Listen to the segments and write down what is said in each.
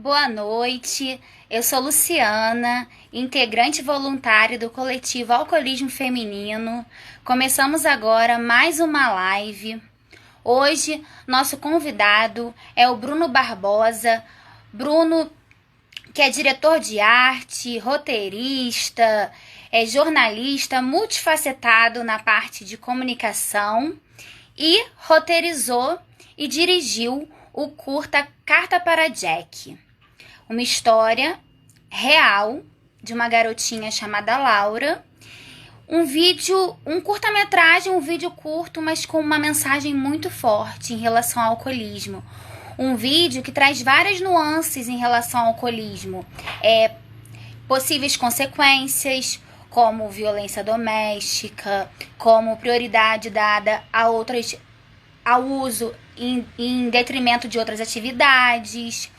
Boa noite, eu sou Luciana, integrante voluntária do coletivo Alcoolismo Feminino. Começamos agora mais uma live. Hoje, nosso convidado é o Bruno Barbosa. Bruno, que é diretor de arte, roteirista, é jornalista, multifacetado na parte de comunicação e roteirizou e dirigiu o curta Carta para Jack, uma história real de uma garotinha chamada Laura. Um curta-metragem, um vídeo curto, mas com uma mensagem muito forte em relação ao alcoolismo. Um vídeo que traz várias nuances em relação ao alcoolismo. Possíveis consequências, como violência doméstica, como prioridade dada ao uso em detrimento de outras atividades,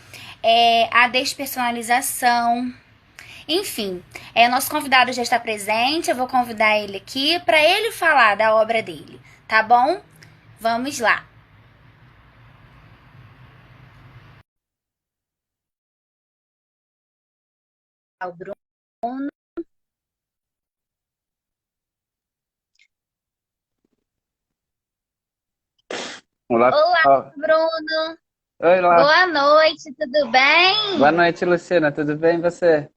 a despersonalização. Enfim, nosso convidado já está presente, eu vou convidar ele aqui para ele falar da obra dele, tá bom? Vamos lá. O Bruno. Olá, Olá, pessoal. Bruno. Oi, lá. Boa noite, tudo Boa bem? noite, Luciana. Tudo bem, e você?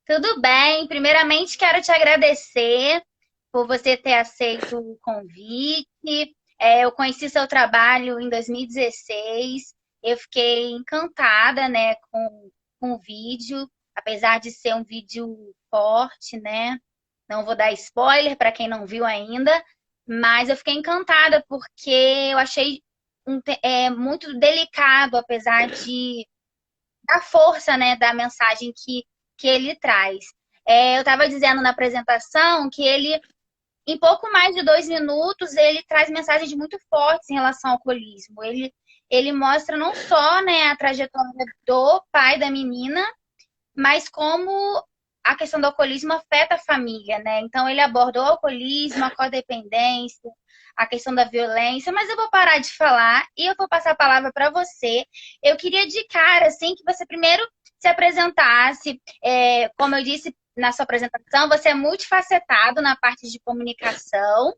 Tudo bem. Primeiramente, quero te agradecer por você ter aceito o convite. Eu conheci seu trabalho em 2016. Eu fiquei encantada, né, com o vídeo, apesar de ser um vídeo forte, né? Não vou dar spoiler para quem não viu ainda, mas eu fiquei encantada porque eu achei muito delicado, apesar da força, né, da mensagem que ele traz. Eu estava dizendo na apresentação que ele, em pouco mais de 2 minutos, ele traz mensagens muito fortes em relação ao alcoolismo. Ele mostra não só, né, a trajetória do pai da menina, mas como a questão do alcoolismo afeta a família, né? Então ele abordou o alcoolismo, a codependência, a questão da violência, mas eu vou parar de falar e eu vou passar a palavra para você. Eu queria de cara, assim, que você primeiro se apresentasse. Como eu disse na sua apresentação, você é multifacetado na parte de comunicação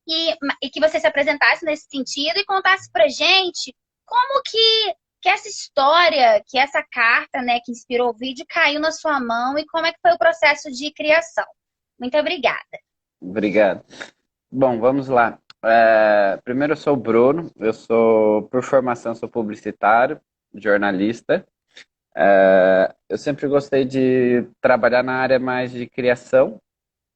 e que você se apresentasse nesse sentido e contasse pra gente como que essa história, que essa carta, né, que inspirou o vídeo, caiu na sua mão e como é que foi o processo de criação. Muito obrigada. Obrigado. Bom, vamos lá. Primeiro, eu sou o Bruno. Por formação, sou publicitário, jornalista. Eu sempre gostei de trabalhar na área mais de criação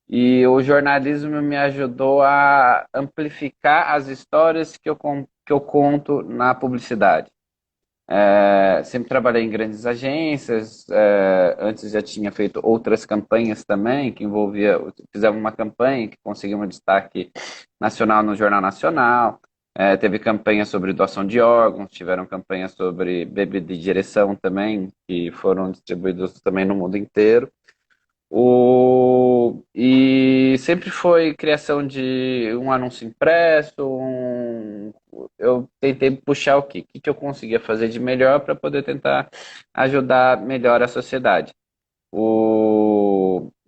e o jornalismo me ajudou a amplificar as histórias que eu conto na publicidade. Sempre trabalhei em grandes agências, antes já tinha feito outras campanhas também, que fizemos uma campanha que conseguiu um destaque nacional no Jornal Nacional, teve campanha sobre doação de órgãos, tiveram campanhas sobre bebida de direção também, que foram distribuídos também no mundo inteiro. E sempre foi criação de um anúncio impresso, eu tentei puxar o quê? O que que eu conseguia fazer de melhor para poder tentar ajudar melhor a sociedade.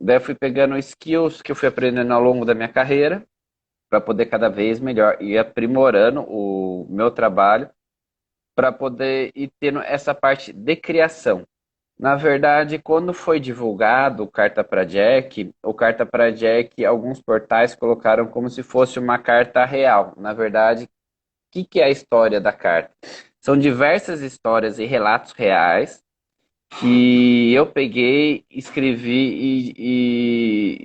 Daí eu fui pegando skills que eu fui aprendendo ao longo da minha carreira para poder cada vez melhor ir aprimorando o meu trabalho para poder ir tendo essa parte de criação. Na verdade, quando foi divulgado o Carta para Jack, alguns portais colocaram como se fosse uma carta real. Na verdade, o que é a história da carta? São diversas histórias e relatos reais que eu peguei, e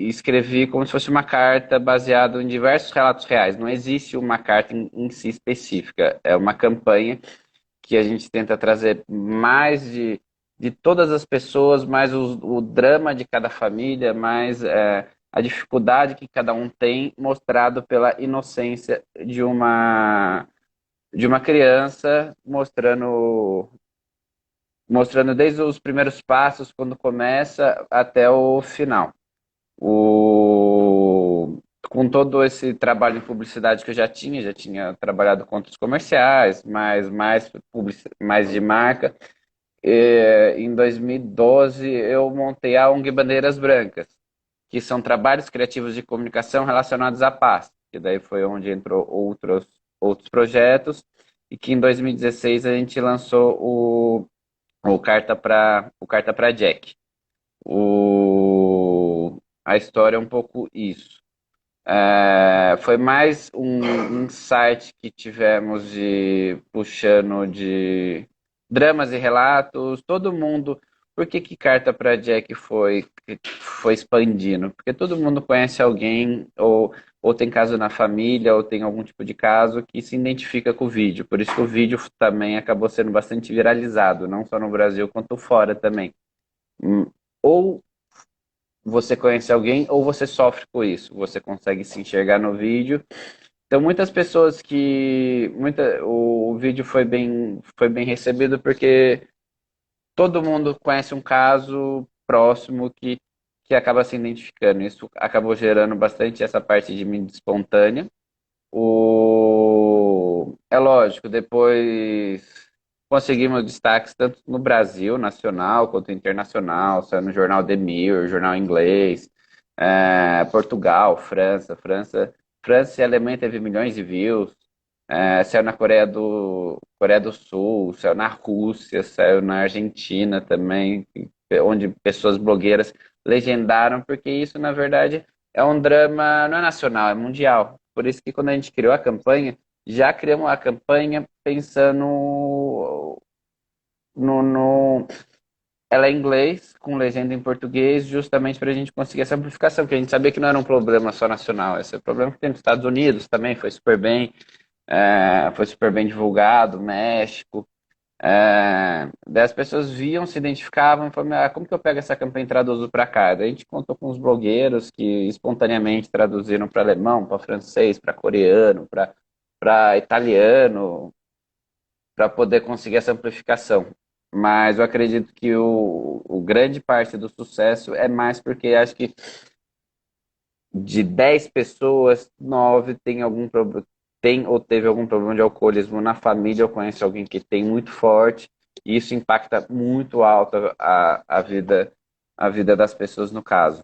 escrevi como se fosse uma carta baseada em diversos relatos reais. Não existe uma carta em si específica. É uma campanha que a gente tenta trazer mais de todas as pessoas, mais o drama de cada família, mais a dificuldade que cada um tem, mostrado pela inocência de uma criança, mostrando desde os primeiros passos, quando começa, até o final. Com todo esse trabalho em publicidade que eu já tinha trabalhado com outros comerciais, mais de marca. Em 2012, eu montei a ONG Bandeiras Brancas, que são trabalhos criativos de comunicação relacionados à paz, que daí foi onde entrou outros projetos, e que em 2016 a gente lançou o Carta para Jack. A história é um pouco isso. Foi mais um insight que tivemos de puxando de dramas e relatos, todo mundo. Por que que Carta para Jack foi expandindo? Porque todo mundo conhece alguém, ou tem caso na família, ou tem algum tipo de caso que se identifica com o vídeo. Por isso que o vídeo também acabou sendo bastante viralizado, não só no Brasil, quanto fora também. Ou você conhece alguém ou você sofre com isso. Você consegue se enxergar no vídeo. Então, muitas pessoas o vídeo foi bem recebido porque todo mundo conhece um caso próximo que acaba se identificando. Isso acabou gerando bastante essa parte de mídia espontânea. É lógico, depois conseguimos destaques tanto no Brasil, nacional, quanto internacional, saiu no jornal The Mirror, jornal inglês, Portugal, França e Alemanha teve milhões de views, saiu na Coreia do Sul, saiu na Rússia, saiu na Argentina também, onde pessoas blogueiras legendaram, porque isso, na verdade, é um drama, não é nacional, é mundial. Por isso que quando a gente criou a campanha, já criamos a campanha pensando no ela é em inglês, com legenda em português, justamente para a gente conseguir essa amplificação, porque a gente sabia que não era um problema só nacional, esse é um problema que tem nos Estados Unidos também, foi super bem divulgado, México. Daí as pessoas viam, se identificavam e falavam, como que eu pego essa campanha e traduzo para cá? Daí a gente contou com os blogueiros que espontaneamente traduziram para alemão, para francês, para coreano, para italiano, para poder conseguir essa amplificação. Mas eu acredito que o grande parte do sucesso é mais porque acho que de 10 pessoas, 9 tem algum problema, tem ou teve algum problema de alcoolismo na família, ou conhece alguém que tem muito forte, e isso impacta muito alto a vida das pessoas no caso.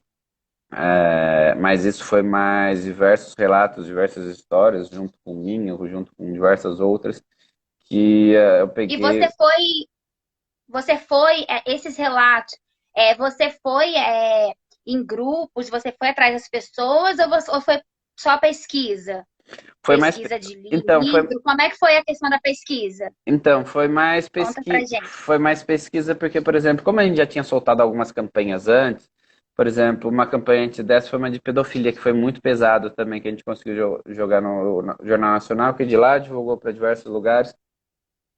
Mas isso foi mais diversos relatos, diversas histórias, junto com minha, junto com diversas outras, que eu E peguei. esses relatos, você foi em grupos, você foi atrás das pessoas ou foi só pesquisa? Foi mais. Pesquisa de Então, foi, livro? Como é que foi a questão da pesquisa? Então, Conta pra gente. foi mais pesquisa porque, por exemplo, como a gente já tinha soltado algumas campanhas antes, por exemplo, uma campanha antes dessa foi uma de pedofilia, que foi muito pesado também, que a gente conseguiu jogar no Jornal Nacional, que de lá divulgou para diversos lugares.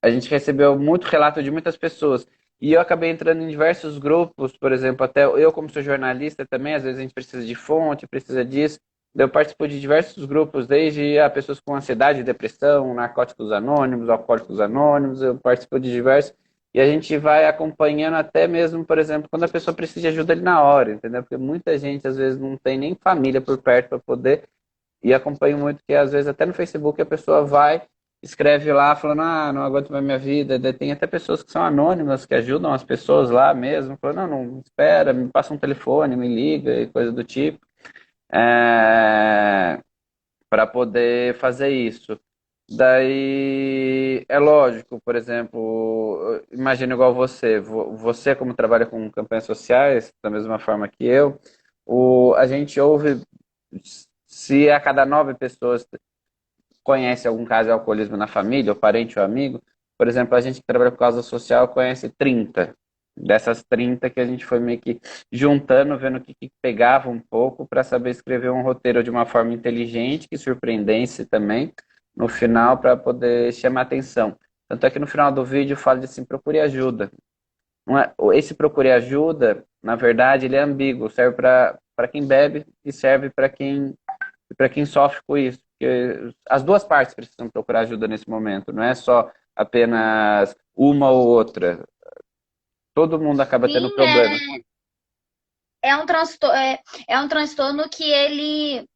A gente recebeu muito relato de muitas pessoas. E eu acabei entrando em diversos grupos, por exemplo, até eu, como sou jornalista também, às vezes a gente precisa de fonte, precisa disso. Eu participo de diversos grupos, desde pessoas com ansiedade, depressão, narcóticos anônimos, alcoólicos anônimos, eu participo de diversos. E a gente vai acompanhando até mesmo, por exemplo, quando a pessoa precisa de ajuda ali na hora, entendeu? Porque muita gente, às vezes, não tem nem família por perto para poder. E acompanho muito que, às vezes, até no Facebook a pessoa vai escreve lá falando, não aguento mais minha vida. Daí tem até pessoas que são anônimas, que ajudam as pessoas lá mesmo, falando, não, espera, me passa um telefone, me liga e coisa do tipo, para poder fazer isso. Daí é lógico, por exemplo, imagina igual você como trabalha com campanhas sociais, da mesma forma que eu, a gente ouve se a cada 9 pessoas conhece algum caso de alcoolismo na família, ou parente ou amigo. Por exemplo, a gente que trabalha com causa social conhece 30. Dessas 30 que a gente foi meio que juntando, vendo o que pegava um pouco para saber escrever um roteiro de uma forma inteligente, que surpreendesse também no final para poder chamar atenção. Tanto é que no final do vídeo eu falo de assim, procure ajuda. Esse procure ajuda, na verdade, ele é ambíguo, serve para quem bebe e serve para quem sofre com isso. Porque as duas partes precisam procurar ajuda nesse momento, não é só apenas uma ou outra. Todo mundo acaba tendo Sim, problema. é um transtorno que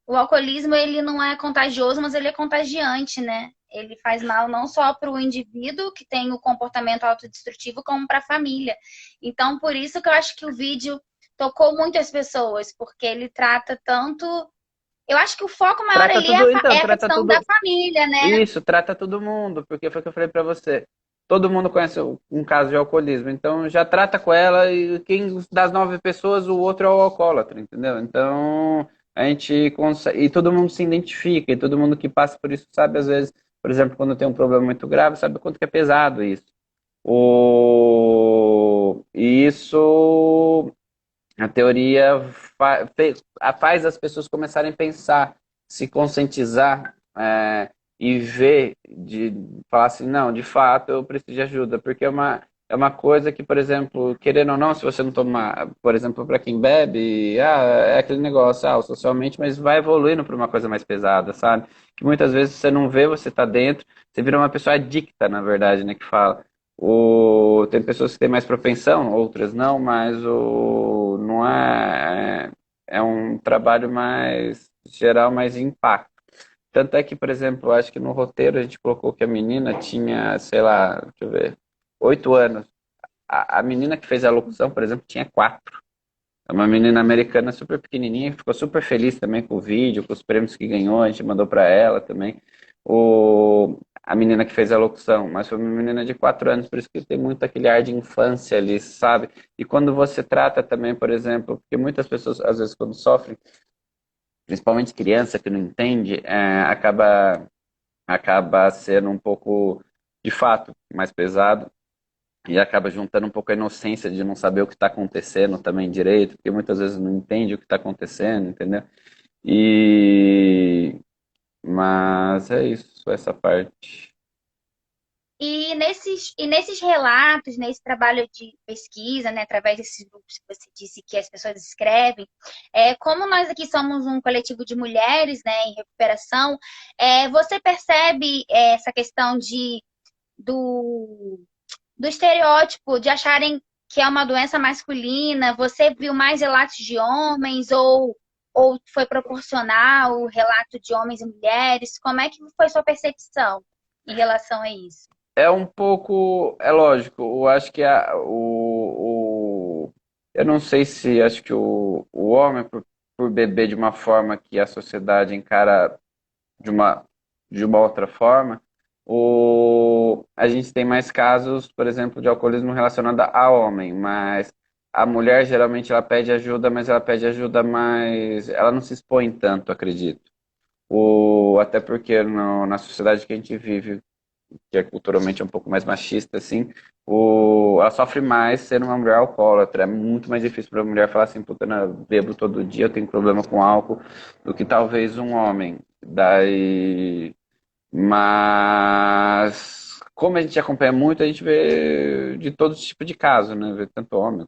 o alcoolismo, ele não é contagioso, mas ele é contagiante, né? Ele faz mal não só para o indivíduo que tem o comportamento autodestrutivo, como para a família. Então, por isso que eu acho que o vídeo tocou muito as pessoas, porque ele trata tanto. Eu acho que o foco maior Trata ali tudo, é então, a trata questão da tudo. família, né? Isso, trata todo mundo, porque foi o que eu falei pra você. Todo mundo conhece um caso de alcoolismo, então já trata com ela e quem das 9 pessoas, o outro é o alcoólatra, entendeu? Então a gente consegue, e todo mundo se identifica, e todo mundo que passa por isso sabe, às vezes, por exemplo, quando tem um problema muito grave, sabe o quanto que é pesado isso. E isso a teoria faz as pessoas começarem a pensar, se conscientizar, e ver, de falar assim, não, de fato eu preciso de ajuda, porque é uma coisa que, por exemplo, querendo ou não, se você não tomar, por exemplo, para quem bebe, é aquele negócio, socialmente, mas vai evoluindo para uma coisa mais pesada, sabe? Que muitas vezes você não vê, você tá dentro, você vira uma pessoa adicta, na verdade, né, que fala. Tem pessoas que têm mais propensão, outras não, mas não é um trabalho mais geral, mais de impacto. Tanto é que, por exemplo, eu acho que no roteiro a gente colocou que a menina tinha, sei lá, deixa eu ver, 8 anos. A menina que fez a locução, por exemplo, tinha 4. É uma menina americana super pequenininha, ficou super feliz também com o vídeo, com os prêmios que ganhou, a gente mandou para ela também. A menina que fez a locução, mas foi uma menina de 4 anos, por isso que tem muito aquele ar de infância ali, sabe? E quando você trata também, por exemplo, porque muitas pessoas, às vezes, quando sofrem, principalmente criança que não entende, acaba sendo um pouco, de fato, mais pesado. E acaba juntando um pouco a inocência de não saber o que está acontecendo também direito, porque muitas vezes não entende o que está acontecendo, entendeu? E... Mas é isso, essa parte. E nesses relatos, nesse trabalho de pesquisa, né, através desses grupos que você disse que as pessoas escrevem, como nós aqui somos um coletivo de mulheres, né, em recuperação, você percebe essa questão do, do estereótipo de acharem que é uma doença masculina? Você viu mais relatos de homens ou foi proporcional o relato de homens e mulheres? Como é que foi sua percepção em relação a isso? É um pouco, é lógico, eu acho que eu não sei se acho que o homem, por beber de uma forma que a sociedade encara de uma, de uma outra forma, a gente tem mais casos, por exemplo, de alcoolismo relacionado a homem, mas a mulher geralmente ela pede ajuda, mas ela pede ajuda mais, ela não se expõe tanto, acredito. Até porque na sociedade que a gente vive, que é culturalmente um pouco mais machista, assim, ela sofre mais sendo uma mulher alcoólatra. É muito mais difícil para uma mulher falar assim, puta, eu bebo todo dia, eu tenho problema com álcool, do que talvez um homem. Daí. Mas, como a gente acompanha muito, a gente vê de todo tipo de caso, né? Vê tanto homem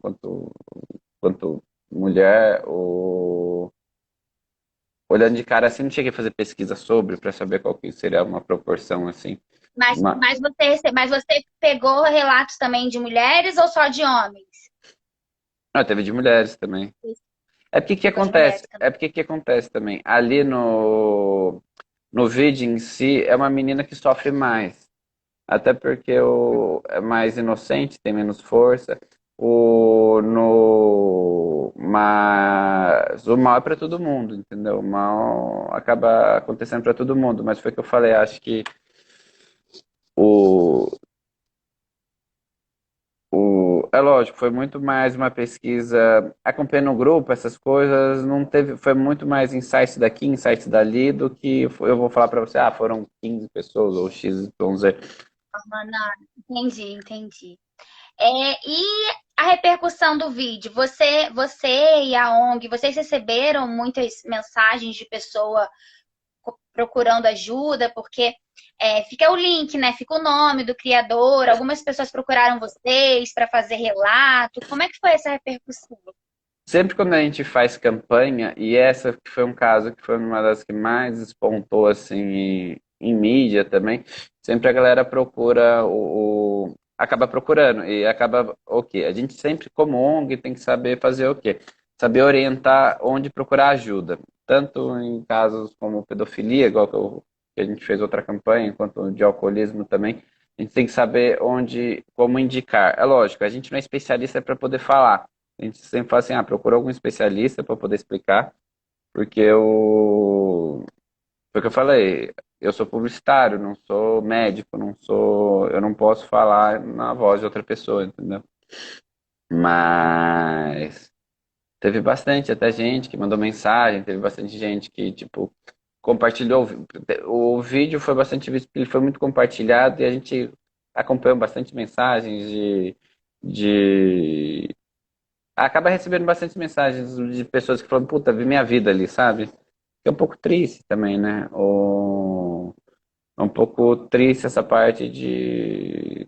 quanto mulher. Olhando de cara assim, não cheguei a fazer pesquisa sobre para saber qual que seria uma proporção assim. Mas, Uma... mas você pegou relatos também de mulheres ou só de homens? teve de mulheres também. É porque que Pegou de acontece? mulheres também. É porque que acontece também? Ali no vídeo em si, é uma menina que sofre mais. Até porque é mais inocente, tem menos força. Mas o mal é para todo mundo, entendeu? O mal acaba acontecendo para todo mundo. Mas foi o que eu falei, acho que o, é lógico, foi muito mais uma pesquisa acompanhando o grupo, essas coisas, não teve, foi muito mais insights daqui, insights dali, do que eu vou falar para você, foram 15 pessoas ou X, Y, Z. Não, entendi, entendi. E a repercussão do vídeo? Você e a ONG, vocês receberam muitas mensagens de pessoa procurando ajuda? Porque fica o link, né? Fica o nome do criador. Algumas pessoas procuraram vocês para fazer relato. Como é que foi essa repercussão? Sempre quando a gente faz campanha, e essa que foi um caso que foi uma das que mais despontou assim em mídia também, sempre a galera procura acaba procurando e acaba o quê? A gente sempre como ONG tem que saber fazer o quê? Saber orientar onde procurar ajuda, tanto em casos como pedofilia, igual que eu que a gente fez outra campanha, quanto de alcoolismo também, a gente tem que saber onde, como indicar. É lógico, a gente não é especialista para poder falar. A gente sempre fala assim, procura algum especialista para poder explicar, porque porque eu falei, eu sou publicitário, não sou médico, eu não posso falar na voz de outra pessoa, entendeu? Mas teve bastante até gente que mandou mensagem, teve bastante gente que, tipo, compartilhou. O vídeo foi bastante visto, ele foi muito compartilhado e a gente acompanhou bastante mensagens de... Acaba recebendo bastante mensagens de pessoas que falam, puta, vi minha vida ali, sabe? Que é um pouco triste também, né? É um pouco triste essa parte de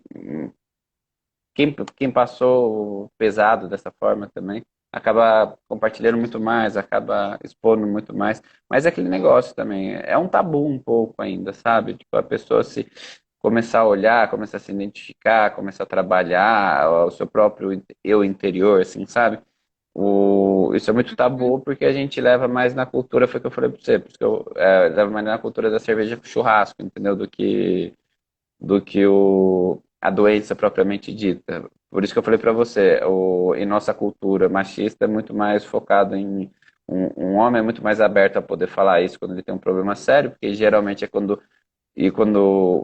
quem passou pesado dessa forma também acaba compartilhando muito mais, acaba expondo muito mais. Mas é aquele negócio também, é um tabu um pouco ainda, sabe? Tipo, a pessoa se começar a olhar, começar a se identificar, começar a trabalhar o seu próprio eu interior, assim, sabe? Isso é muito tabu porque a gente leva mais na cultura, foi o que eu falei pra você, porque eu levo mais na cultura da cerveja com churrasco, entendeu? Do que a doença propriamente dita. Por isso que eu falei para você, em nossa cultura machista é muito mais focado em um homem é muito mais aberto a poder falar isso quando ele tem um problema sério, porque geralmente é quando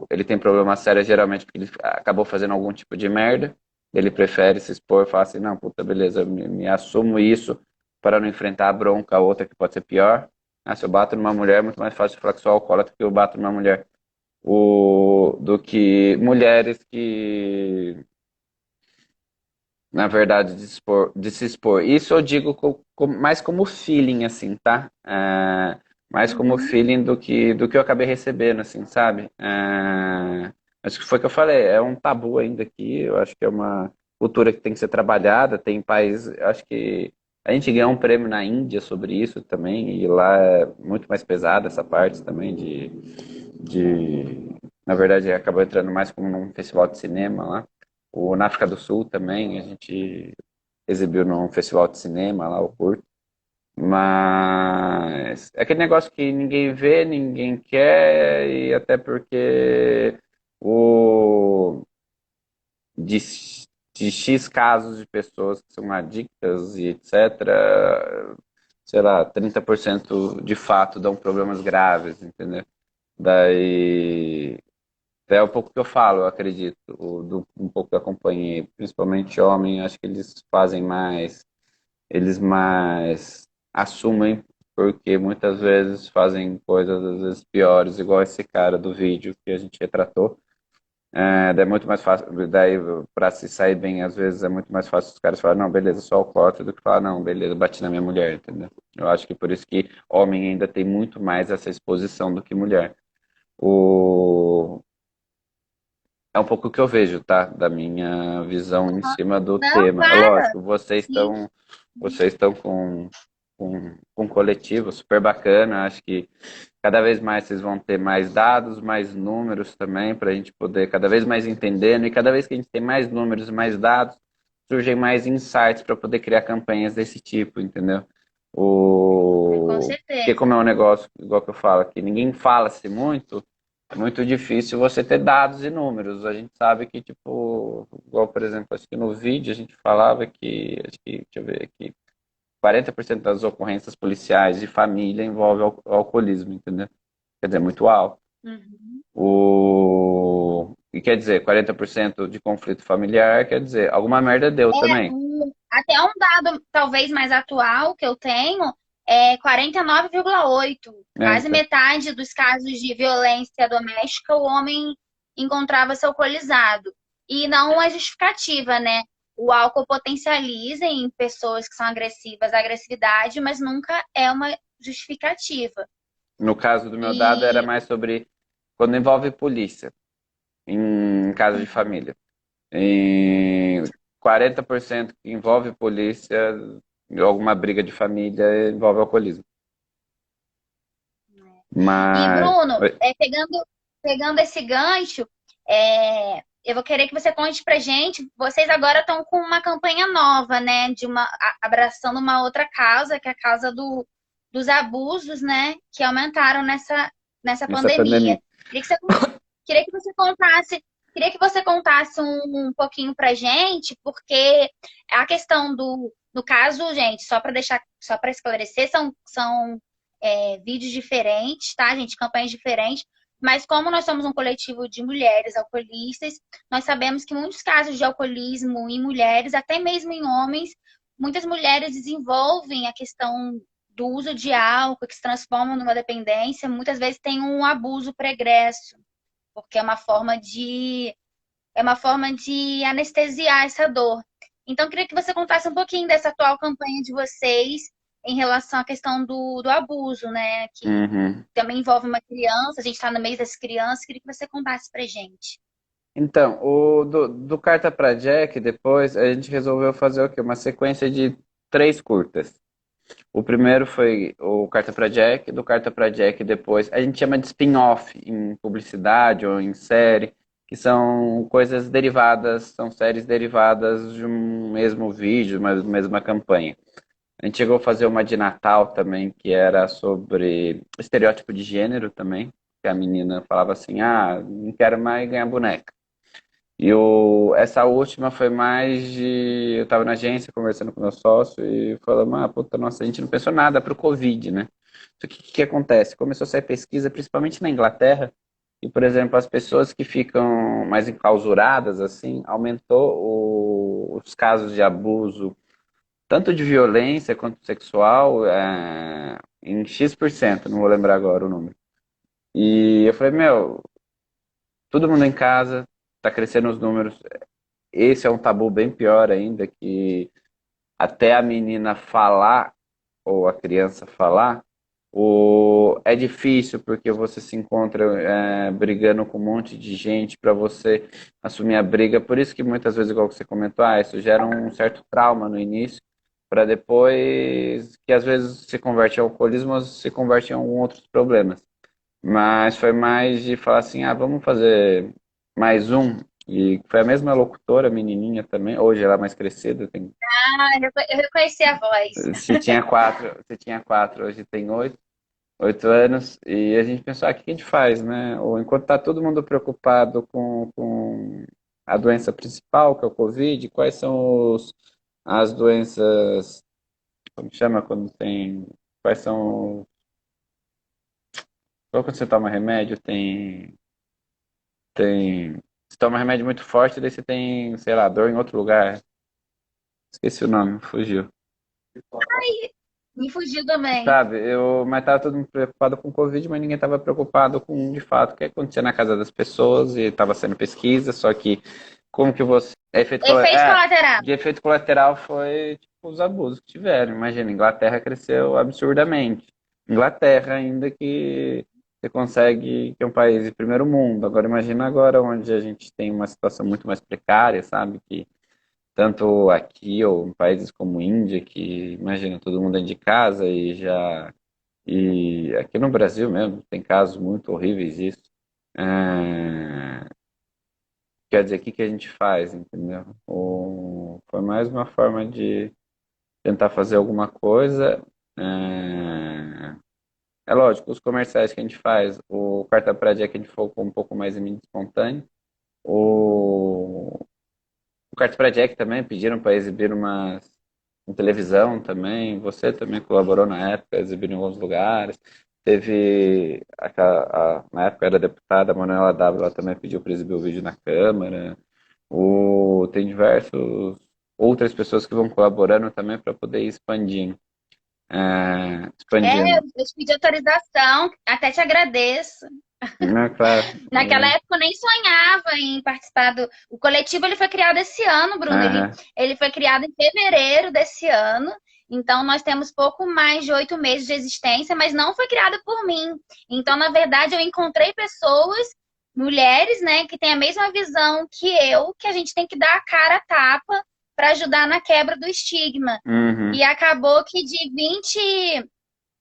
ele tem problema sério é geralmente porque ele acabou fazendo algum tipo de merda, ele prefere se expor e falar assim, não, puta, beleza, me assumo isso para não enfrentar a bronca, a outra que pode ser pior. Se eu bato numa mulher, é muito mais fácil falar que sou alcoólatra que eu bato numa mulher do que mulheres que, na verdade, de se expor. Isso eu digo mais como feeling, assim, tá? Mais como Uhum. feeling do que eu acabei recebendo, assim, sabe? Acho que foi o que eu falei, é um tabu ainda aqui, eu acho que é uma cultura que tem que ser trabalhada, tem país, acho que a gente ganhou um prêmio na Índia sobre isso também, e lá é muito mais pesada essa parte também na verdade, acabou entrando mais como num festival de cinema lá. Na África do Sul também, a gente exibiu num festival de cinema lá, o curto. Mas é aquele negócio que ninguém vê, ninguém quer, e até porque o, de, de X casos de pessoas que são adictas e etc., sei lá, 30% de fato dão problemas graves, entendeu? Daí é um pouco que eu falo, eu acredito, um pouco que eu acompanhei, principalmente homem, acho que eles mais assumem, porque muitas vezes fazem coisas às vezes piores, igual esse cara do vídeo que a gente retratou. Daí é muito mais fácil, daí para se sair bem, às vezes é muito mais fácil os caras falarem, não, beleza, só o cota, do que falar, não, beleza, bati na minha mulher, entendeu? Eu acho que por isso que homem ainda tem muito mais essa exposição do que mulher. O, É um pouco o que eu vejo, tá? Da minha visão em cima do Não, tema. É para. lógico, Sim. vocês estão com um coletivo super bacana. Acho que cada vez mais vocês vão ter mais dados, mais números também, para a gente poder cada vez mais entendendo. E cada vez que a gente tem mais números, mais dados, surgem mais insights para poder criar campanhas desse tipo, entendeu? Com Porque certeza. como é um negócio, igual que eu falo aqui, ninguém fala-se muito, é muito difícil você ter dados e números. A gente sabe que, tipo, igual, por exemplo, acho que no vídeo a gente falava que, acho que, deixa eu ver aqui, 40% das ocorrências policiais de família envolve alcoolismo, entendeu? Quer dizer, muito alto. Uhum. E quer dizer, 40% de conflito familiar, quer dizer, alguma merda deu também. Até um dado talvez mais atual que eu tenho é 49,8. É, Quase então. metade dos casos de violência doméstica o homem encontrava-se alcoolizado. E não é justificativa, né? O álcool potencializa em pessoas que são agressivas a agressividade, mas nunca é uma justificativa. No caso do meu dado, era E mais sobre quando envolve polícia, em caso de família. Em 40% que envolve polícia, alguma briga de família envolve alcoolismo. Mas, Bruno, pegando esse gancho, eu vou querer que você conte pra gente. Vocês agora estão com uma campanha nova, né? Abraçando uma outra causa, que é a causa dos abusos, né? Que aumentaram nessa nessa pandemia. pandemia. Queria que você, queria que você contasse, queria que você contasse um pouquinho pra gente, porque a questão no caso, gente, só para esclarecer, são vídeos diferentes, tá, gente? Campanhas diferentes. Mas como nós somos um coletivo de mulheres alcoolistas, nós sabemos que muitos casos de alcoolismo em mulheres, até mesmo em homens, muitas mulheres desenvolvem a questão do uso de álcool, que se transformam numa dependência, muitas vezes tem um abuso pregresso, porque é uma forma de anestesiar essa dor. Então, eu queria que você contasse um pouquinho dessa atual campanha de vocês em relação à questão do abuso, né? Que Uhum. também envolve uma criança, a gente está no meio das crianças, queria que você contasse pra gente. Então, do Carta pra Jack, depois a gente resolveu fazer o quê? Uma sequência de 3 curtas. O primeiro foi o Carta pra Jack, do Carta pra Jack depois. A gente chama de spin-off em publicidade ou em série, que são coisas derivadas, são séries derivadas de um mesmo vídeo, uma mesma campanha. A gente chegou a fazer uma de Natal também, que era sobre estereótipo de gênero também, que a menina falava assim, ah, não quero mais ganhar boneca. Essa última foi mais de. Eu estava na agência conversando com meu sócio e falamos, ah, puta, nossa, a gente não pensou nada para o Covid, né? Só que o que acontece? Começou a sair pesquisa, principalmente na Inglaterra, e, por exemplo, as pessoas que ficam mais enclausuradas, assim, aumentou os casos de abuso, tanto de violência quanto sexual, em X%, não vou lembrar agora o número. E eu falei, meu, todo mundo em casa, tá crescendo os números. Esse é um tabu bem pior ainda, que até a menina falar, ou a criança falar, é difícil porque você se encontra brigando com um monte de gente para você assumir a briga. Por isso que muitas vezes, igual que você comentou, isso gera um certo trauma no início, para depois, que às vezes se converte em alcoolismo, ou se converte em alguns outros problemas. Mas foi mais de falar assim, ah, vamos fazer mais um. E foi a mesma locutora, menininha também. Hoje ela é mais crescida, tem, Ah, eu reconheci a voz. se tinha quatro, hoje tem 8 anos. E a gente pensou, ah, o que a gente faz, né? Ou enquanto está todo mundo preocupado com a doença principal, que é o Covid, quais são as doenças, como chama quando tem, quais são, quando você toma remédio, você toma remédio muito forte, daí você tem, sei lá, dor em outro lugar. Esqueci o nome, fugiu. Me fugiu também. Sabe, mas tava todo mundo preocupado com o Covid, mas ninguém estava preocupado com, de fato, o que acontecia na casa das pessoas e estava sendo pesquisa, só que como que você... Efeito colateral. De efeito colateral foi tipo, os abusos que tiveram. Imagina, Inglaterra cresceu absurdamente. Inglaterra ainda que você consegue, que é um país de primeiro mundo. Agora imagina agora onde a gente tem uma situação muito mais precária, sabe? Que tanto aqui ou em países como Índia, que imagina, todo mundo é de casa e aqui no Brasil mesmo tem casos muito horríveis disso. É, quer dizer, o que que a gente faz, entendeu? Foi mais uma forma de tentar fazer alguma coisa. É, é lógico, os comerciais que a gente faz, o Carta Pra Dia que a gente focou um pouco mais em mídia espontânea. O Carta Pra Jack também pediram para exibir em televisão também. Você também colaborou na época, exibiu em alguns lugares. Teve, na época era deputada, a Manuela Dávila também pediu para exibir o vídeo na Câmara. Tem diversos outras pessoas que vão colaborando também para poder ir expandindo. É, Expandindo. eu te pedi autorização, até te agradeço. Né, claro. Naquela época eu nem sonhava em participar do. O coletivo ele foi criado esse ano, Bruno. Ele, Aham. ele foi criado em fevereiro desse ano. Então, nós temos pouco mais de 8 meses de existência, mas não foi criado por mim. Então, na verdade, eu encontrei pessoas, mulheres, né, que têm a mesma visão que eu, que a gente tem que dar a cara a tapa para ajudar na quebra do estigma. Uhum. E acabou que de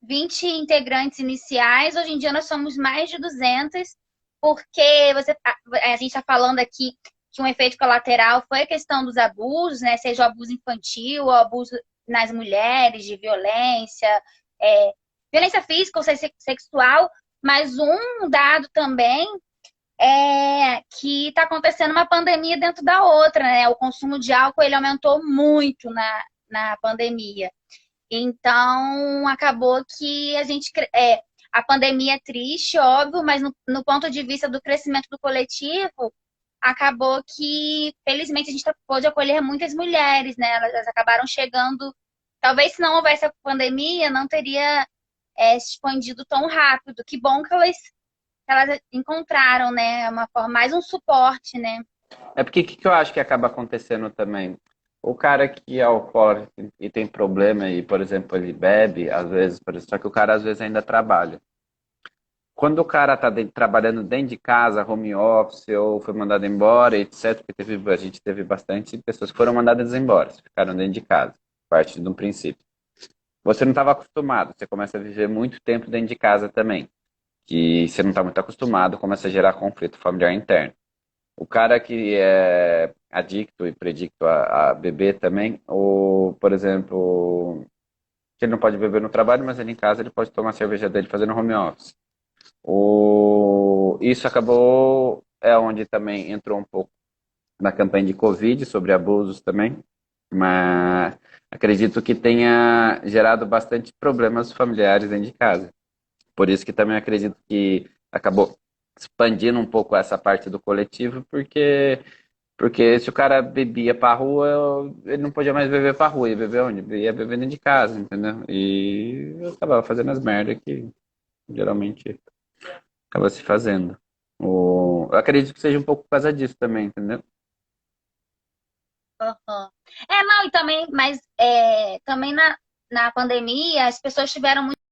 20 integrantes iniciais, hoje em dia nós somos mais de 200, porque a gente está falando aqui que um efeito colateral foi a questão dos abusos, né? Seja o abuso infantil, o abuso nas mulheres, de violência, violência física ou sexual, Mas um dado também é que está acontecendo uma pandemia dentro da outra, né? O consumo de álcool ele aumentou muito na pandemia. Então, acabou que a pandemia é triste, óbvio, mas no ponto de vista do crescimento do coletivo, acabou que, felizmente, a gente pôde acolher muitas mulheres, né? Elas acabaram chegando. Talvez se não houvesse a pandemia, não teria se expandido tão rápido. Que bom que elas encontraram, né? Uma forma, mais um suporte, né? É porque o que eu acho que acaba acontecendo também? O cara que é alcoólico e tem problema e, por exemplo, ele bebe, às vezes, por exemplo, só que o cara às vezes ainda trabalha. Quando o cara está trabalhando dentro de casa, home office, ou foi mandado embora, etc., porque a gente teve bastante pessoas que foram mandadas embora, ficaram dentro de casa, parte de um princípio. Você não estava acostumado, você começa a viver muito tempo dentro de casa também, que você não está muito acostumado, começa a gerar conflito familiar interno. O cara que é adicto e predicto a beber também, ou, por exemplo, que ele não pode beber no trabalho, mas ele em casa ele pode tomar a cerveja dele fazendo home office. Isso acabou, é onde também entrou um pouco na campanha de Covid sobre abusos também, mas acredito que tenha gerado bastante problemas familiares dentro de casa. Por isso que também acredito que acabou expandindo um pouco essa parte do coletivo, porque se o cara bebia pra rua, ele não podia mais beber pra rua, ia beber onde? Ia beber dentro de casa, entendeu? E eu acabava fazendo as merdas que geralmente acaba se fazendo. Eu acredito que seja um pouco por causa disso também, entendeu? Aham. Não, e também, mas também na pandemia, as pessoas tiveram muito.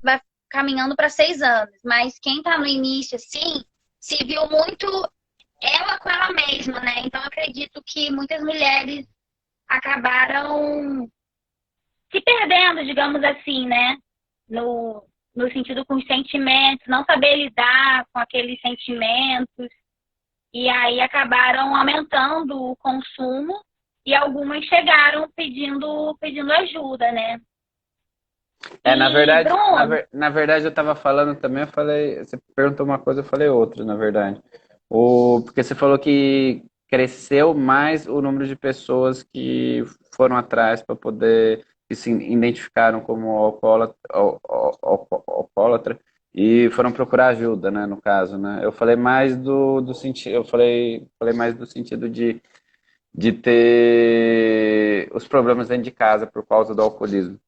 Vai caminhando para 6 anos, mas quem tá no início, assim, se viu muito ela com ela mesma, né? Então, acredito que muitas mulheres acabaram se perdendo, digamos assim, né? No sentido com os sentimentos, não saber lidar com aqueles sentimentos, e aí acabaram aumentando o consumo e algumas chegaram pedindo ajuda, né? Na E, verdade, Bruno, na verdade eu estava falando também, eu falei, você perguntou uma coisa, eu falei outra, na verdade. Porque você falou que cresceu mais o número de pessoas que foram atrás para poder, que se identificaram como alcoólatra e foram procurar ajuda, né, no caso, né? Eu falei mais do sentido, falei mais do sentido de ter os problemas dentro de casa por causa do alcoolismo.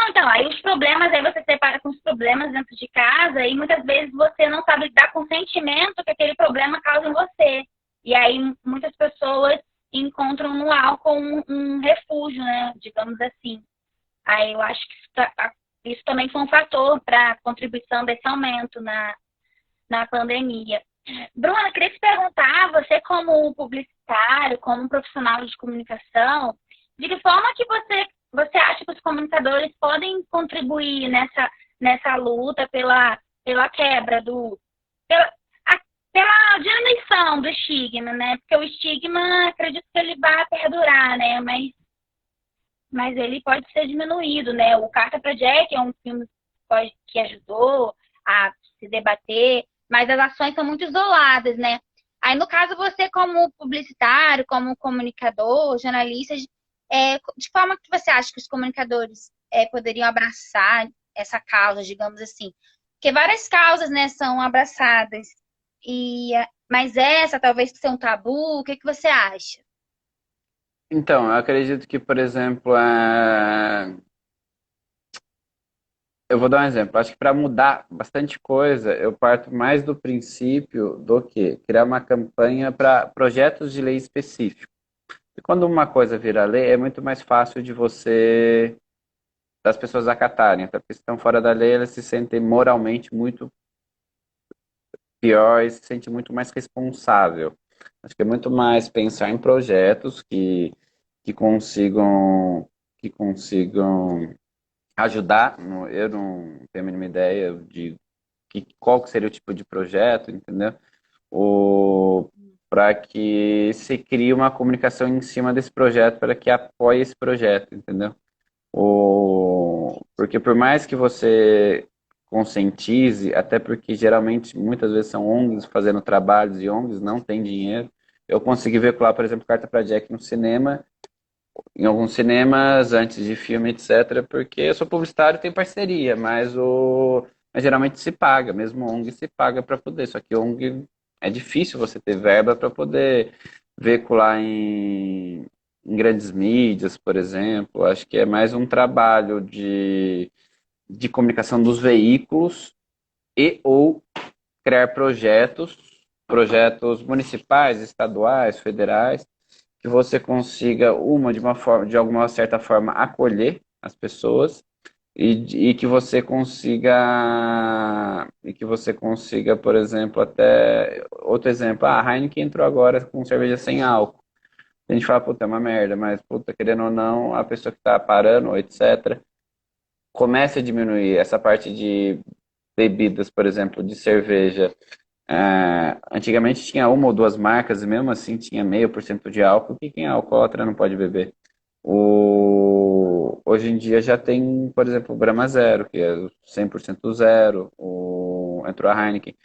não, então, aí os problemas, aí você separa com os problemas dentro de casa e muitas vezes você não sabe lidar com o sentimento que aquele problema causa em você. E aí muitas pessoas encontram no álcool um refúgio, né? Digamos assim. Aí eu acho que isso também foi um fator para a contribuição desse aumento na pandemia. Bruna, eu queria te perguntar, você como publicitário, como um profissional de comunicação, de que forma que você acha que os comunicadores podem contribuir nessa luta pela quebra pela, pela diminuição do estigma, né? Porque o estigma, acredito que ele vai perdurar, né? Mas ele pode ser diminuído, né? O Carta para Jack é um filme que ajudou a se debater, mas as ações são muito isoladas, né? Aí, no caso, você como publicitário, como comunicador, jornalista, de que forma que você acha que os comunicadores poderiam abraçar essa causa, digamos assim? Porque várias causas, né, são abraçadas, mas essa talvez seja um tabu, o que que você acha? Então, eu acredito que, por exemplo, eu vou dar um exemplo. Acho que para mudar bastante coisa, eu parto mais do princípio do que criar uma campanha para projetos de lei específicos. E quando uma coisa vira lei, é muito mais fácil de você, das pessoas acatarem. Até porque se estão fora da lei, elas se sentem moralmente muito pior e se sentem muito mais responsável. Acho que é muito mais pensar em projetos que consigam que consigam ajudar. Eu não tenho a mínima ideia de qual que seria o tipo de projeto, entendeu? para que se crie uma comunicação em cima desse projeto, para que apoie esse projeto, entendeu? Porque por mais que você conscientize, até porque geralmente, muitas vezes são ONGs fazendo trabalhos e ONGs não têm dinheiro. Eu consegui veicular, por exemplo, Carta para Jack no cinema, em alguns cinemas, antes de filme, etc., porque eu sou publicitário e tenho parceria, mas geralmente se paga, mesmo ONG se paga para poder, só que ONG é difícil você ter verba para poder veicular em grandes mídias, por exemplo. Acho que é mais um trabalho de comunicação dos veículos e ou criar projetos municipais, estaduais, federais, que você consiga de alguma certa forma acolher as pessoas e que você consiga, por exemplo, até outro exemplo, a Heineken entrou agora com cerveja sem álcool. A gente fala, puta, é uma merda, mas puta, querendo ou não, a pessoa que está parando, etc., começa a diminuir essa parte de bebidas, por exemplo, de cerveja. Antigamente tinha uma ou duas marcas e mesmo assim tinha 0,5% de álcool, que quem é alcoólatra não pode beber. Hoje em dia já tem, por exemplo, o Brahma Zero, que é 100% zero, entrou a Heineken.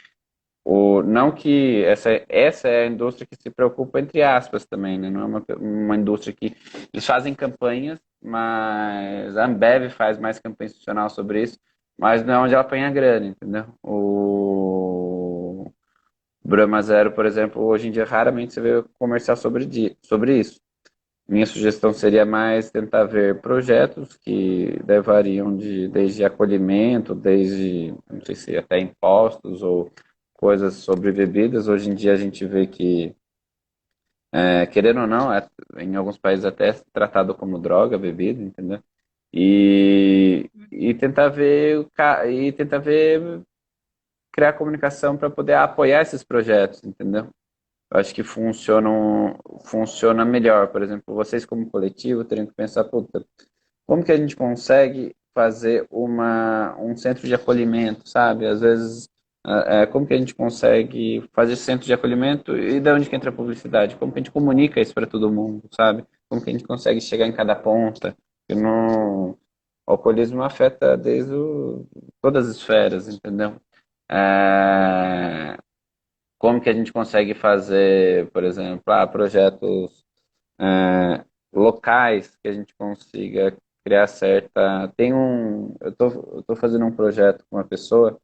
Não que essa é a indústria que se preocupa, entre aspas, também, né? Não é uma indústria que eles fazem campanhas, mas a Ambev faz mais campanha institucional sobre isso, mas não é onde ela põe a grana, entendeu? O Brahma Zero, por exemplo, hoje em dia raramente você vê comercial sobre isso. Minha sugestão seria mais tentar ver projetos que levariam desde acolhimento, desde, não sei se até impostos ou coisas sobre bebidas. Hoje em dia a gente vê que, querendo ou não, em alguns países até é tratado como droga, bebida, entendeu? E tentar ver, e tentar ver, criar comunicação para poder apoiar esses projetos, entendeu? Eu acho que funciona melhor. Por exemplo, vocês como coletivo teriam que pensar, puta, como que a gente consegue fazer um centro de acolhimento, sabe? Às vezes, como que a gente consegue fazer centro de acolhimento e da onde que entra a publicidade? Como que a gente comunica isso para todo mundo, sabe? Como que a gente consegue chegar em cada ponta? Que não... O alcoolismo afeta todas as esferas, entendeu? É, como que a gente consegue fazer, por exemplo, projetos locais que a gente consiga criar certa. Eu tô fazendo um projeto com uma pessoa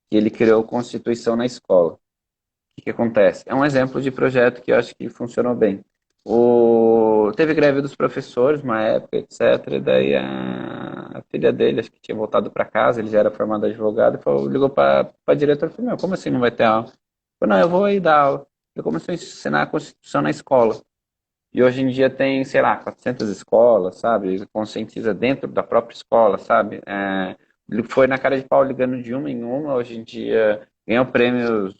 que ele criou Constituição na escola. O que acontece? É um exemplo de projeto que eu acho que funcionou bem. Teve greve dos professores uma época, etc. E daí a filha dele, acho que tinha voltado para casa, ele já era formado advogado, e ligou para a diretora e falou: Meu, como assim não vai ter aula? Eu falei: Não, eu vou aí dar aula. Eu comecei a ensinar a Constituição na escola. E hoje em dia tem, sei lá, 400 escolas, sabe? Conscientiza dentro da própria escola, sabe? Ele foi na cara de pau ligando de uma em uma, hoje em dia ganhou prêmios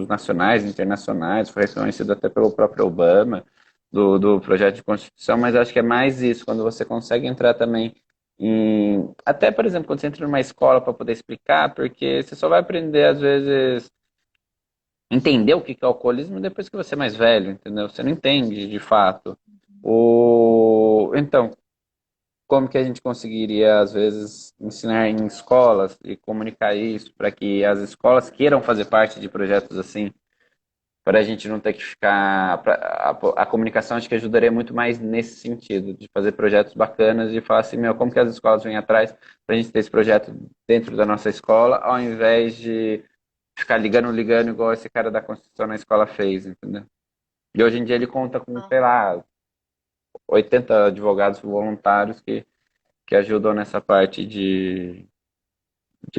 nacionais, internacionais, foi reconhecido até pelo próprio Obama, do projeto de Constituição, mas acho que é mais isso, quando você consegue entrar também até, por exemplo, quando você entra numa escola para poder explicar, porque você só vai aprender, às vezes, entender o que é alcoolismo depois que você é mais velho, entendeu? Você não entende de fato. Então, como que a gente conseguiria, às vezes, ensinar em escolas e comunicar isso para que as escolas queiram fazer parte de projetos assim, para a gente não ter que ficar. A comunicação acho que ajudaria muito mais nesse sentido, de fazer projetos bacanas e falar assim, meu, como que as escolas vêm atrás para a gente ter esse projeto dentro da nossa escola, ao invés de ficar ligando, igual esse cara da Constituição na escola fez, entendeu? E hoje em dia ele conta com, sei lá, 80 advogados voluntários que ajudam nessa parte de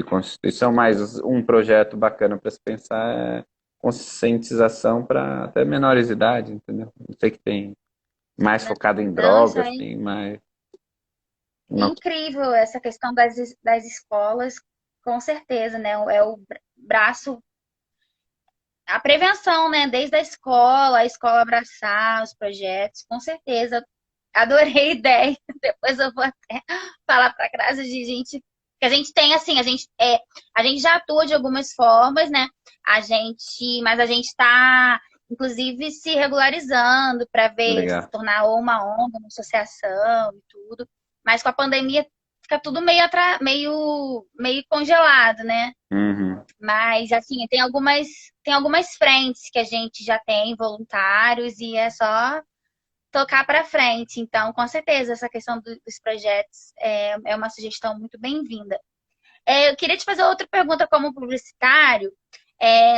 Constituição, mas um projeto bacana para se pensar é conscientização para até menores de idade, entendeu? Não sei que tem mais focado em Não, isso drogas, é tem mais. Não. incrível essa questão das escolas, com certeza, né? É o braço, a prevenção, né? Desde a escola abraçar os projetos, com certeza. Adorei a ideia. Depois eu vou até falar para a classe de gente Que a gente tem, assim, a gente já atua de algumas formas, né? Mas a gente está, inclusive, se regularizando para ver se Legal. tornar ou uma ONG, uma associação e tudo. Mas com a pandemia fica tudo meio congelado, né? Uhum. Mas, assim, tem algumas frentes que a gente já tem voluntários e é só tocar para frente. Então, com certeza, essa questão dos projetos é uma sugestão muito bem-vinda. Eu queria te fazer outra pergunta como publicitário.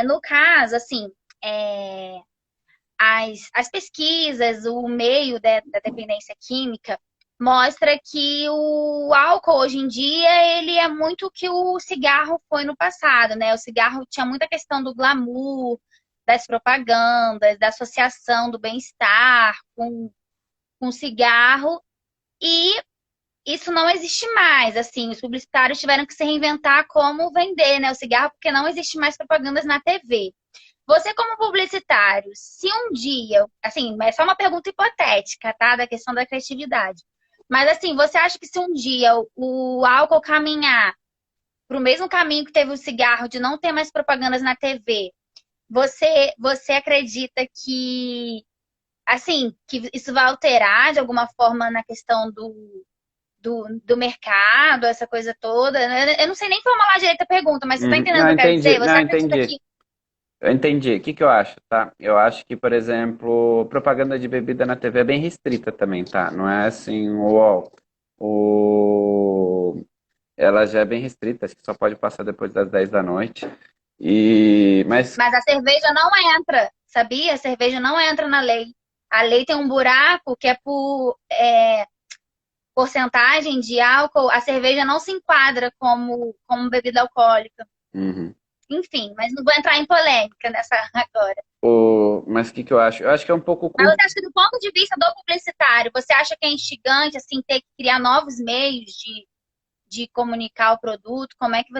No caso, assim, é, as pesquisas, o meio da dependência química mostra que o álcool hoje em dia ele é muito o que o cigarro foi no passado, né? O cigarro tinha muita questão do glamour, das propagandas, da associação do bem-estar com cigarro e isso não existe mais. Assim, os publicitários tiveram que se reinventar como vender, né, o cigarro, porque não existe mais propagandas na TV. Você, como publicitário, se um dia, assim, é só uma pergunta hipotética, tá? Da questão da criatividade. Mas, assim, você acha que se um dia o álcool caminhar para o mesmo caminho que teve o cigarro, de não ter mais propagandas na TV, você acredita que, assim, que isso vai alterar de alguma forma na questão do mercado, essa coisa toda? Eu não sei nem formular direito a pergunta, mas você tá Uhum. entendendo o Não, que eu quero entendi. dizer? Você Não, acredita entendi. que Eu entendi. O que que eu acho, tá? Eu acho que, por exemplo, propaganda de bebida na TV é bem restrita também, tá? Não é assim, uau. O... Ela já é bem restrita, acho que só pode passar depois das 10 da noite. Mas mas a cerveja não entra, sabia? A cerveja não entra na lei. A lei tem um buraco que é por porcentagem de álcool. A cerveja não se enquadra como bebida alcoólica. uhum. Enfim, mas não vou entrar em polêmica nessa agora. Mas o que que eu acho? Eu acho que é um pouco Mas culto. você acha que do ponto de vista do publicitário, você acha que é instigante assim ter que criar novos meios de comunicar o produto? Como é que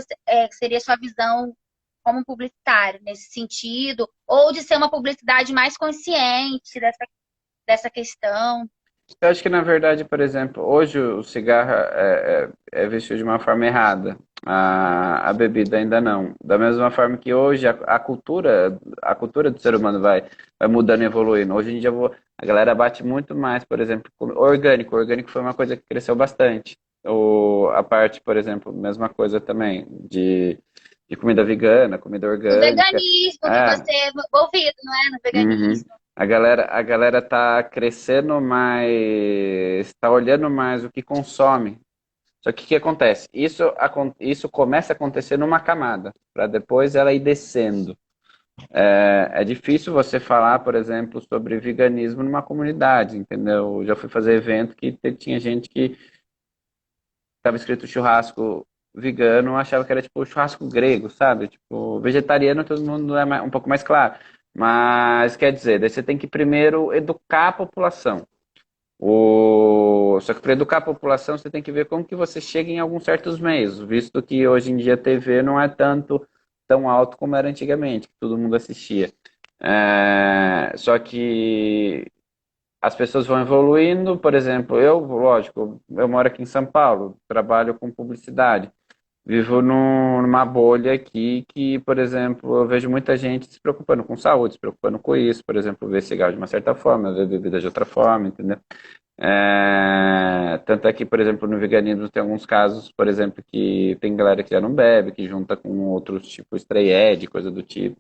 seria a sua visão como publicitário nesse sentido? Ou de ser uma publicidade mais consciente dessa questão? Eu acho que, na verdade, por exemplo, hoje o cigarro é visto de uma forma errada. A bebida ainda não. Da mesma forma que hoje a cultura do ser humano vai mudando e evoluindo. Hoje em dia a galera bate muito mais, por exemplo, com orgânico. Orgânico foi uma coisa que cresceu bastante. A parte, por exemplo, mesma coisa também de comida vegana, comida Do orgânica. veganismo, que É, você é envolvido, não é? No uhum. veganismo. A galera tá crescendo mais, tá olhando mais o que consome. Só que o que acontece? Isso começa a acontecer numa camada, para depois ela ir descendo. É difícil você falar, por exemplo, sobre veganismo numa comunidade, entendeu? Eu já fui fazer evento que tinha gente que estava escrito churrasco vegano, achava que era tipo churrasco grego, sabe? Tipo, vegetariano todo mundo é um pouco mais claro. Mas quer dizer, daí você tem que primeiro educar a população. Só que para educar a população você tem que ver como que você chega em alguns certos meios, visto que hoje em dia a TV não é tão alto como era antigamente, que todo mundo assistia. Só que as pessoas vão evoluindo, por exemplo, lógico, eu moro aqui em São Paulo, trabalho com publicidade, vivo numa bolha aqui que, por exemplo, eu vejo muita gente se preocupando com saúde, se preocupando com isso, por exemplo, ver cigarro de uma certa forma, ver bebida de outra forma, entendeu? Tanto é que, por exemplo, no veganismo tem alguns casos, por exemplo, que tem galera que já não bebe, que junta com outros, tipo Stray Edge, coisa do tipo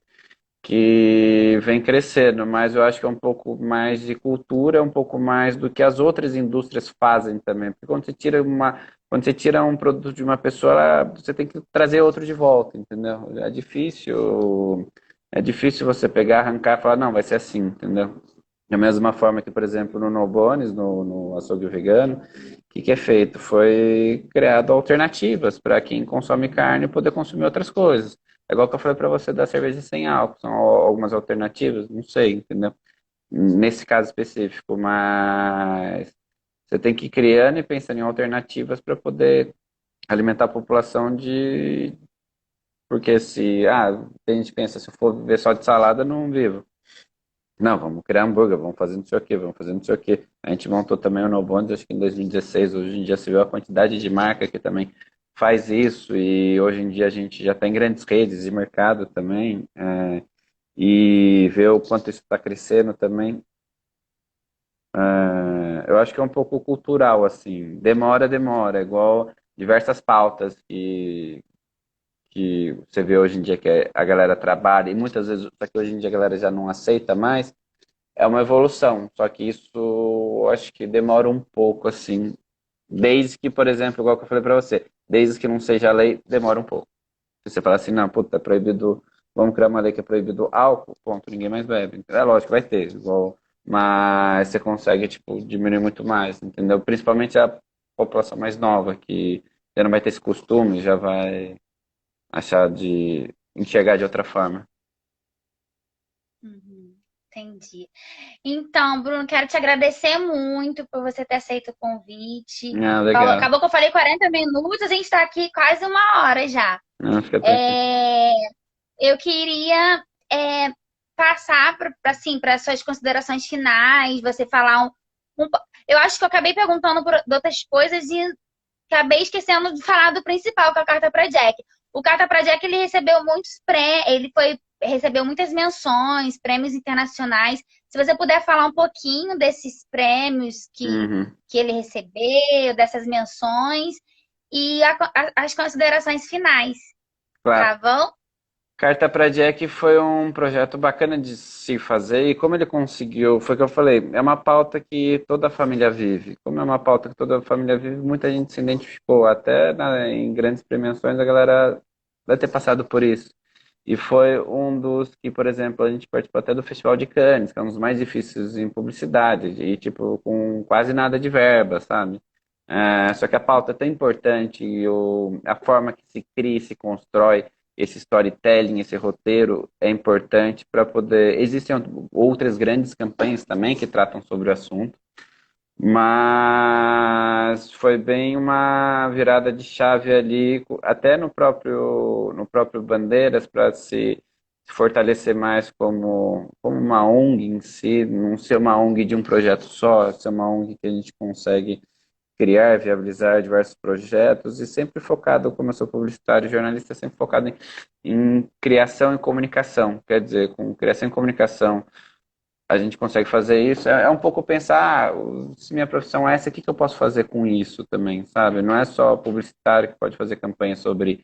que vem crescendo, mas eu acho que é um pouco mais de cultura, um pouco mais do que as outras indústrias fazem também. Porque quando você tira um produto de uma pessoa, você tem que trazer outro de volta, entendeu? É difícil você pegar, arrancar e falar, não, vai ser assim, entendeu? Da mesma forma que, por exemplo, no No Bones, no açougue vegano, o que é feito? Foi criado alternativas para quem consome carne poder consumir outras coisas. É igual que eu falei para você da cerveja sem álcool, são algumas alternativas, não sei, entendeu? Nesse caso específico, mas você tem que ir criando e pensando em alternativas para poder alimentar a população de. Porque tem gente que pensa, se eu for viver só de salada, não vivo. Não, vamos criar hambúrguer, vamos fazer não sei o quê, vamos fazer não sei o quê. A gente montou também o No Bones, acho que em 2016, hoje em dia você viu a quantidade de marca que também faz isso e hoje em dia a gente já está em grandes redes de mercado também, e ver o quanto isso está crescendo também. Eu acho que é um pouco cultural, assim. Demora, igual diversas pautas que você vê hoje em dia que a galera trabalha, e muitas vezes, só que hoje em dia a galera já não aceita mais, é uma evolução. Só que isso eu acho que demora um pouco, assim. Desde que, por exemplo, igual que eu falei pra você, desde que não seja lei, demora um pouco. Se você falar assim, não, puta, é proibido, vamos criar uma lei que é proibido álcool, ponto, ninguém mais bebe. É lógico, vai ter, igual, mas você consegue, tipo, diminuir muito mais, entendeu? Principalmente a população mais nova, que já não vai ter esse costume, já vai achar de enxergar de outra forma. Uhum, entendi. Então, Bruno, quero te agradecer muito por você ter aceito o convite. Ah, legal. Acabou que eu falei 40 minutos, a gente está aqui quase 1 hora já. Não, fica tranquilo. É, eu queria passar para assim, para suas considerações finais, você falar eu acho que eu acabei perguntando de outras coisas e acabei esquecendo de falar do principal, que é a Carta para Jack. O Carta para Jack ele recebeu recebeu muitas menções, prêmios internacionais. Se você puder falar um pouquinho desses prêmios Uhum, que ele recebeu, dessas menções e as considerações finais, claro. tá bom? Carta para Jack foi um projeto bacana de se fazer e como ele conseguiu, foi o que eu falei, é uma pauta que toda a família vive. Como é uma pauta que toda a família vive, muita gente se identificou. Até em grandes premiações a galera vai ter passado por isso. E foi um dos que, por exemplo, a gente participou até do Festival de Cannes, que é um dos mais difíceis em publicidade, e tipo, com quase nada de verba, sabe? Só que a pauta é tão importante e a forma que se cria e se constrói esse storytelling, esse roteiro é importante para poder. Existem outras grandes campanhas também que tratam sobre o assunto, mas foi bem uma virada de chave ali, até no próprio Bandeiras, para se fortalecer mais como uma ONG em si, não ser uma ONG de um projeto só, ser uma ONG que a gente consegue criar, viabilizar diversos projetos e sempre focado, como eu sou publicitário e jornalista, sempre focado em criação e comunicação. Quer dizer, com criação e comunicação a gente consegue fazer isso. É um pouco pensar, se minha profissão é essa, o que que eu posso fazer com isso também, sabe? Não é só publicitário que pode fazer campanha sobre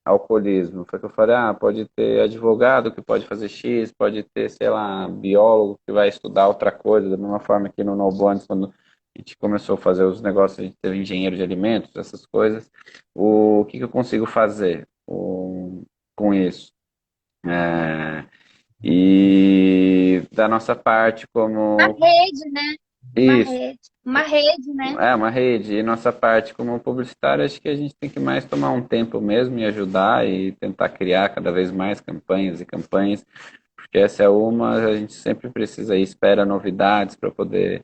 alcoolismo. Foi que eu falei, pode ter advogado que pode fazer X, pode ter, sei lá, biólogo que vai estudar outra coisa, da mesma forma que no No Bonds, quando a gente começou a fazer os negócios, a gente teve engenheiro de alimentos, essas coisas. O que que eu consigo fazer com isso? É, e da nossa parte, Uma como rede, né? Uma isso, rede. Uma rede, né? é uma rede. E nossa parte como publicitário, acho que a gente tem que mais tomar um tempo mesmo e ajudar e tentar criar cada vez mais campanhas e campanhas, porque essa é uma, a gente sempre precisa e espera novidades para poder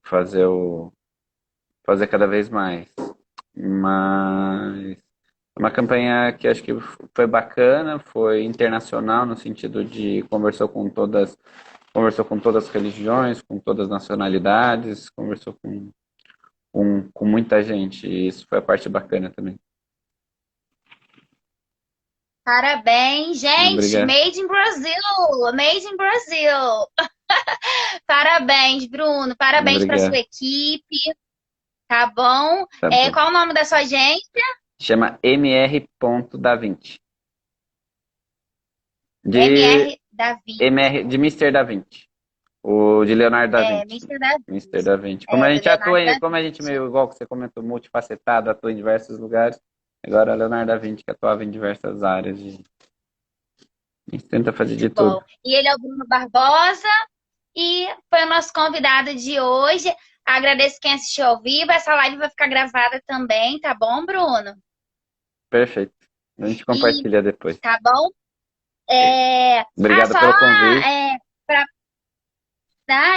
fazer cada vez mais. Mas é uma campanha que acho que foi bacana, foi internacional no sentido de conversou com todas as religiões, com todas as nacionalidades, conversou com muita gente, e isso foi a parte bacana também. Parabéns, gente! Obrigado. Made in Brazil! Made in Brazil! Parabéns, Bruno! Parabéns para sua Obrigado. equipe, tá bom? Tá bom. Qual o nome da sua agência? Chama MR.Da Vinci. De MR Davi. de Mister Da Vinci. O de Leonardo da Vinci. Mr. Davi. Mister Da Vinci. Como a Do gente atua, Leonardo da como a gente Vinci. meio igual que você comentou, multifacetado, atua em diversos lugares. Agora Leonardo da Vinci que atuava em diversas áreas. A gente tenta fazer Muito de tudo. bom. E ele é o Bruno Barbosa e foi o nosso convidado de hoje. Agradeço quem assistiu ao vivo. Essa live vai ficar gravada também, tá bom, Bruno? Perfeito. A gente E compartilha depois. tá bom? É... Obrigado Só pelo convite. pra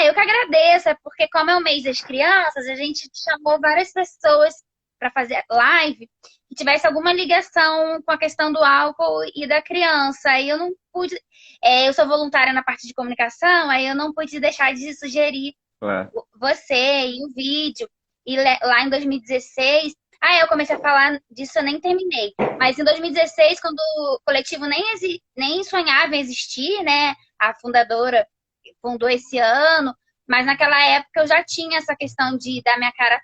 eu que agradeço, é porque como é o mês das crianças, a gente chamou várias pessoas para fazer live que tivesse alguma ligação com a questão do álcool e da criança. Aí eu não pude, eu sou voluntária na parte de comunicação, aí eu não pude deixar de sugerir Claro. você e o vídeo. E lá em 2016, eu comecei a falar disso, eu nem terminei. Mas em 2016, quando o coletivo nem sonhava em existir, né? A fundadora fundou esse ano, mas naquela época eu já tinha essa questão de dar minha cara a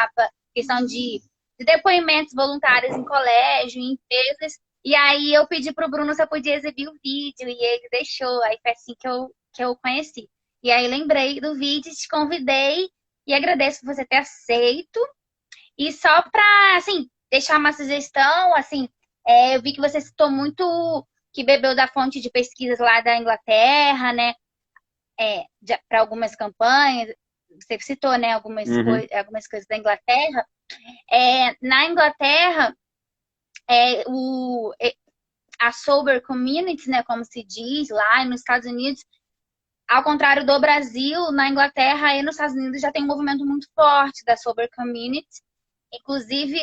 tapa, questão de depoimentos voluntários em colégio, em empresas. E aí eu pedi pro Bruno se eu podia exibir o vídeo e ele deixou. Aí foi assim que eu conheci. E aí lembrei do vídeo, te convidei e agradeço por você ter aceito. E só para, assim, deixar uma sugestão, assim, eu vi que você citou muito que bebeu da fonte de pesquisas lá da Inglaterra, né? Para algumas campanhas. Você citou, né, Uhum, algumas coisas da Inglaterra. Na Inglaterra, a sober community, né, como se diz lá, e nos Estados Unidos, ao contrário do Brasil, na Inglaterra e nos Estados Unidos já tem um movimento muito forte da sober community. Inclusive,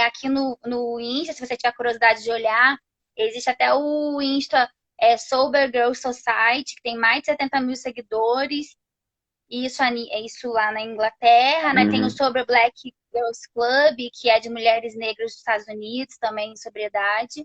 aqui no Insta, se você tiver curiosidade de olhar, existe até o Insta Sober Girl Society, que tem mais de 70 mil seguidores. Isso lá na Inglaterra, né? Tem o uhum. Sober Black Girls Club, que é de mulheres negras dos Estados Unidos, também em sobriedade.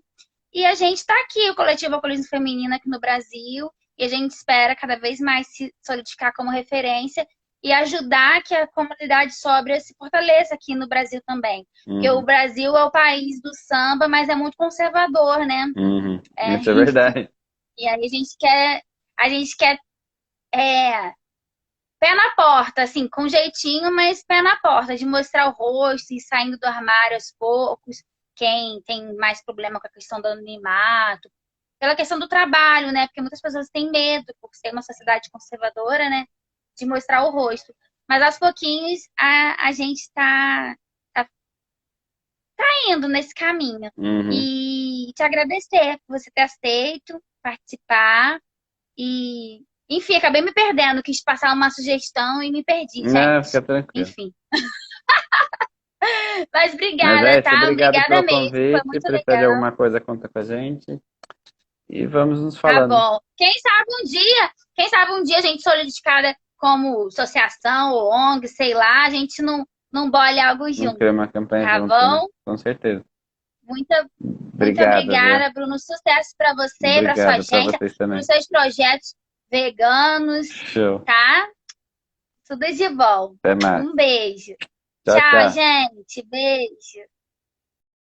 E a gente está aqui, o Coletivo Alcoolismo Feminino aqui no Brasil, e a gente espera cada vez mais se solidificar como referência e ajudar que a comunidade sóbria se fortaleça aqui no Brasil também. Porque o Uhum, Brasil é o país do samba, mas é muito conservador, né? uhum. Isso é Enfim. verdade. E aí a gente quer é, pé na porta, assim, com jeitinho, mas pé na porta, de mostrar o rosto e saindo do armário aos poucos. Quem tem mais problema com a questão do anonimato, pela questão do trabalho, né? Porque muitas pessoas têm medo, por ser uma sociedade conservadora, né? De mostrar o rosto. Mas aos pouquinhos a gente tá indo nesse caminho. Uhum. E te agradecer por você ter aceito participar. E, enfim, acabei me perdendo. Quis passar uma sugestão e me perdi, Não, fica gente. tranquilo. Enfim. Mas Mas é obrigada, isso, tá? obrigado Obrigada pelo mesmo. Foi convite. muito Precisa de legal. alguma coisa, conta com a gente. E vamos nos Tá falando. bom. Quem sabe um dia a gente solidificada como associação ou ONG, sei lá, a gente não bole algo Vamos junto. criar uma campanha Tá junto, né? bom? Com certeza. Muita, muito Obrigado, viu? obrigada, Bruno. Sucesso para você, para sua Obrigado para agência, vocês para também. os seus projetos veganos, Show. tá? Tudo de bom. Até mais. Um beijo. Tchau, Tchau, tchau. gente. Beijo.